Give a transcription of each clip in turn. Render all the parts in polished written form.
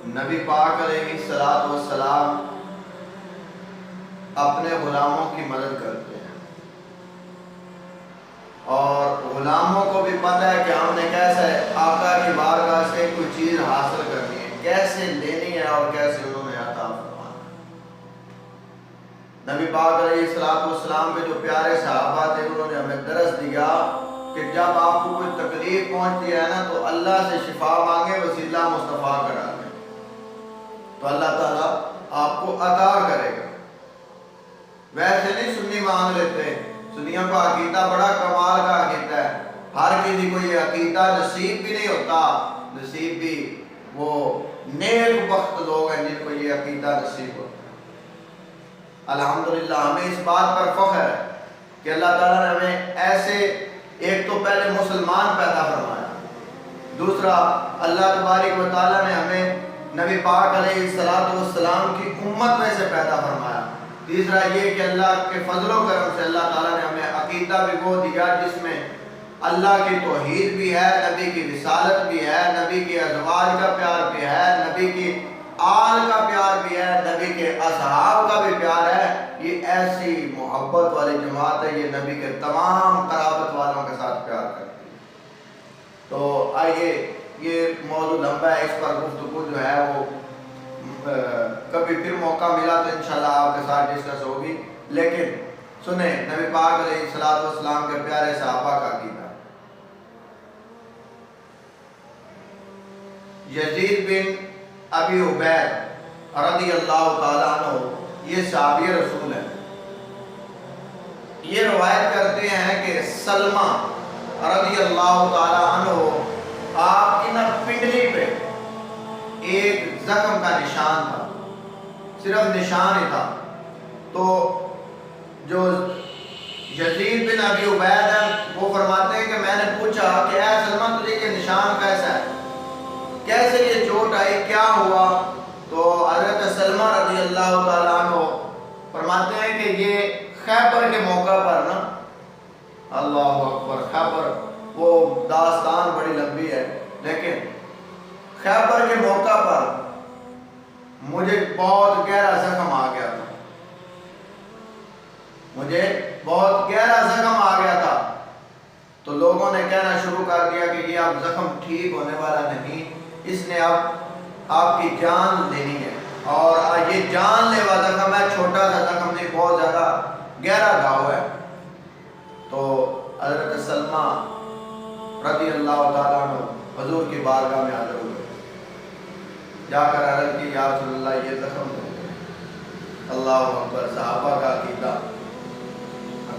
نبی پاک علیہ السلام اپنے غلاموں کی مدد کرتے ہیں، اور غلاموں کو بھی پتہ ہے کہ ہم نے کیسے آقا کی بارگاہ سے کوئی چیز حاصل کرنی ہے، کیسے لینی ہے اور کیسے انہوں نے عطا فرمانا ہے۔ نبی پاک علیہ السلام کے جو پیارے صحابہ تھے انہوں نے ہمیں درس دیا کہ جب آپ کو کوئی تکلیف پہنچتی ہے نا تو اللہ سے شفا مانگے، وسیلہ مصطفیٰ کرا دیں تو اللہ تعالیٰ آپ کو عطا کرے گا۔ ویسے نہیں سنی مانگ لیتے، سنیوں کا عقیدہ بڑا کمال کا عقیدہ ہے، ہر کسی کو یہ عقیدہ نصیب بھی نہیں ہوتا، نصیب بھی وہ نیک بخت لوگ ہیں جن کو یہ عقیدہ نصیب ہوتا ہے۔ الحمدللہ ہمیں اس بات پر فخر ہے کہ اللہ تعالیٰ نے ہمیں ایسے ایک تو پہلے مسلمان پیدا فرمایا، دوسرا اللہ تبارک و تعالیٰ نے ہمیں نبی پاک علیہ السلام کی امت میں سے پیدا فرمایا، تیسرا یہ کہ اللہ کے فضل و کرم سے اللہ تعالیٰ نے ہمیں عقیدہ بھی وہ دیا جس میں اللہ کی توحید بھی ہے، نبی کی رسالت بھی ہے، نبی کے ازواج کا پیار بھی ہے، نبی کی آل کا پیار بھی ہے، نبی کے اصحاب کا بھی پیار ہے۔ یہ ایسی محبت والی جماعت ہے، یہ نبی کے تمام قرابت والوں کے ساتھ پیار کرتی ہے۔ تو آئیے، یہ موضوع لمبا ہے، اس پر گفتگو جو ہے وہ کبھی پھر موقع ملا تو انشاءاللہ آپ کے ساتھ ڈسکس ہوگی، لیکن سنیں نبی پاک علیہ السلام کے پیارے صحابہ کا عقیدہ۔ یزید بن ابی عبید رضی اللہ تعالیٰ عنہ یہ صحابی رسول ہے، یہ روایت کرتے ہیں کہ سلمہ رضی اللہ تعالیٰ عنہ آپ کی پنڈلی پہ ایک زخم کا نشان تھا، صرف نشان ہی تھا، تو جو یزید بن ابی عبید ہے وہ فرماتے ہیں کہ میں نے پوچھا کہ اے سلمہ تجھے یہ نشان کیسا ہے، کیسے یہ چوٹ آئی، کیا ہوا؟ تو حضرت سلمہ رضی اللہ تعالیٰ عنہ فرماتے ہیں کہ یہ خیبر کے موقع پر نا، اللہ اکبر، خیبر وہ داستان بڑی لمبی ہے، لیکن خیبر کے موقع پر مجھے بہت گہرا زخم آ گیا تھا، مجھے بہت گہرا زخم آ گیا تھا، تو لوگوں نے کہنا شروع کر دیا کہ یہ اب زخم ٹھیک ہونے والا نہیں، اس نے اب آپ کی جان لینی ہے، اور یہ جان لیوا زخم ہے، چھوٹا سا زخم نہیں، بہت زیادہ گہرا گھاؤ ہے۔ تو حضرت سلمہ رضی اللہ تعالیٰ عنہ حضور کی بارگاہ میں حاضر ہوئے، جا کر عرض کی یا رسول اللہ یہ زخم ہو گئے۔ اللہ اکبر، صحابہ کا عقیدہ،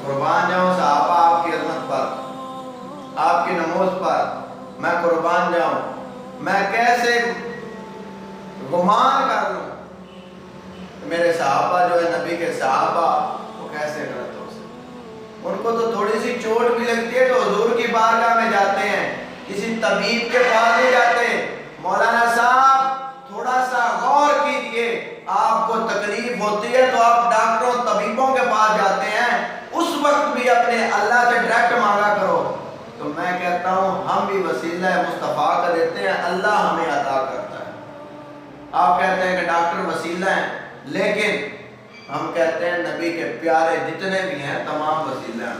قربان جاؤں صحابہ آپ کی عظمت پر، آپ کی نموز پر میں قربان جاؤں، میں کیسے گمان کر لوں میرے صحابہ جو ہے نبی کے صحابہ وہ کیسے غلط ہو سکتے، ان کو تو تھوڑی سی چوٹ بھی لگتی ہے تو حضور کی بارگاہ میں جاتے ہیں، کسی طبیب کے پاس نہیں جاتے۔ مولانا صاحب تھوڑا سا غور کیجئے، آپ کو تکلیف ہوتی ہے تو آپ ڈاکٹروں طبیبوں کے پاس جاتے ہیں، اس وقت بھی اپنے اللہ سے ڈائریکٹ مانگا کرو۔ تو میں کہتا ہوں ہم بھی وسیلہ مصطفیٰ کا دیتے ہیں، اللہ ہمیں عطا کرتا ہے۔ آپ کہتے ہیں کہ ڈاکٹر وسیلہ ہیں، لیکن ہم کہتے ہیں نبی کے پیارے جتنے بھی ہیں تمام وسیلہ ہیں،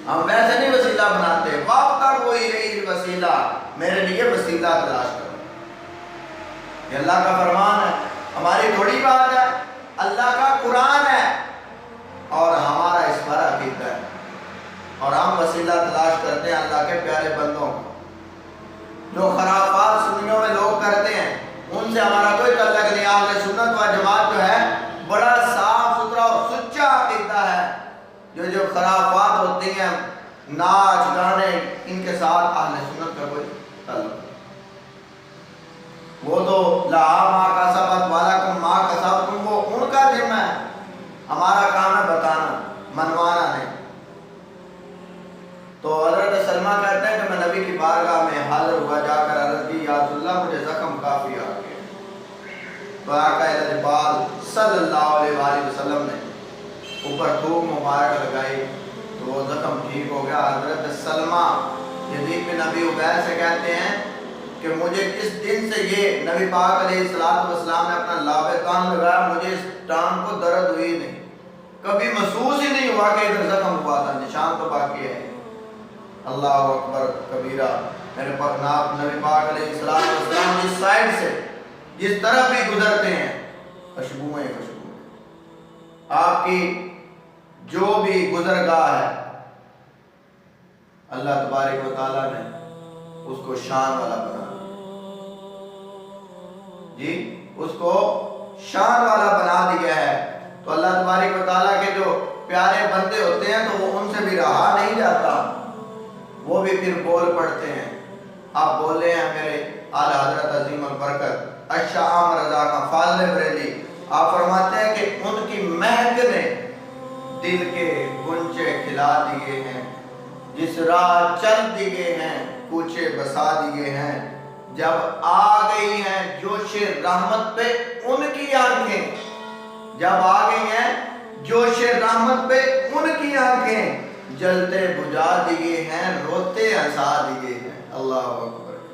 ہم ویسے نہیں وسیلہ بناتے، وابتغ الیہ الوسیلہ، میرے لیے وسیلہ تلاش کرو، یہ اللہ کا فرمان ہے، ہماری تھوڑی بات ہے، اللہ کا قرآن ہے اور ہمارا اس پر عقیدہ ہے، اور ہم وسیلہ تلاش کرتے ہیں اللہ کے پیارے بندوں کو۔ جو خرافات سنیوں میں لوگ کرتے ہیں ان سے ہمارا کوئی تعلق نہیں، اہل سنت و جماعت جو ہے بڑا صاف ستھرا اور سچا عقیدہ ہے۔ جو خرافات ہوتی ہیں، ناچ گانے، ان کے ساتھ اہل سنت کا کوئی تعلق نہیں، وہ تو لہا ما کسبت ولکم ما کسبتم، وہ ان کا ذمہ ہے، ہمارا کام ہے بتانا، منوانا نہیں۔ تو حضرت سلمہ کہتے ہیں کہ میں نبی کی بارگاہ میں حاضر ہوا، جا کر عرض کی یا رسول اللہ مجھے زخم کافی آ گیا۔ تو آقا اجبال صلی اللہ علیہ وآلہ وسلم نے اوپر تھوک مبارک لگائی تو وہ زخم ٹھیک ہو گیا۔ حضرت سلمہ یزید بن ابی عبید سے کہتے ہیں کہ مجھے کس دن سے یہ نبی پاک علیہ السلام نے اپنا لابِ کان لگایا، مجھے اس ٹانگ کو درد ہوئی نہیں، کبھی محسوس ہی نہیں ہوا کہ ادھر زخم ہوا تھا، نشان تو باقی ہے۔ اللہ اکبر کبیرہ۔ میرے نبی پاک علیہ السلام جس سائڈ سے جس طرف بھی گزرتے ہیں خوشبوئیں خوشبوئیں، آپ کی جو بھی گزرگاہ ہے اللہ تبارک و تعالیٰ نے اس کو شان والا بنا جی، اس کو شان والا بنا دیا ہے۔ تو اللہ تبارک و تعالیٰ کے جو پیارے بندے ہوتے ہیں تو وہ ان سے بھی رہا نہیں جاتا، وہ بھی پھر بول پڑتے ہیں۔ آپ بولے ہیں میرے اعلیٰ حضرت عظیم البرکت اشاہ عام رضا کا فاضل بریلی، آپ فرماتے ہیں کہ ان کی مہک نے دل کے گنچے کھلا دیے ہیں، جس راہ چل دیے ہیں کوچے بسا دیے ہیں، جب آ گئی ہیں جوش رحمت پہ ان کی آنکھیں، جب آ گئی ہیں جوش رحمت پہ ان کی آنکھیں، جلتے بجھا دیے ہیں روتے ہنسا دیے ہیں۔ اللہ اکبر۔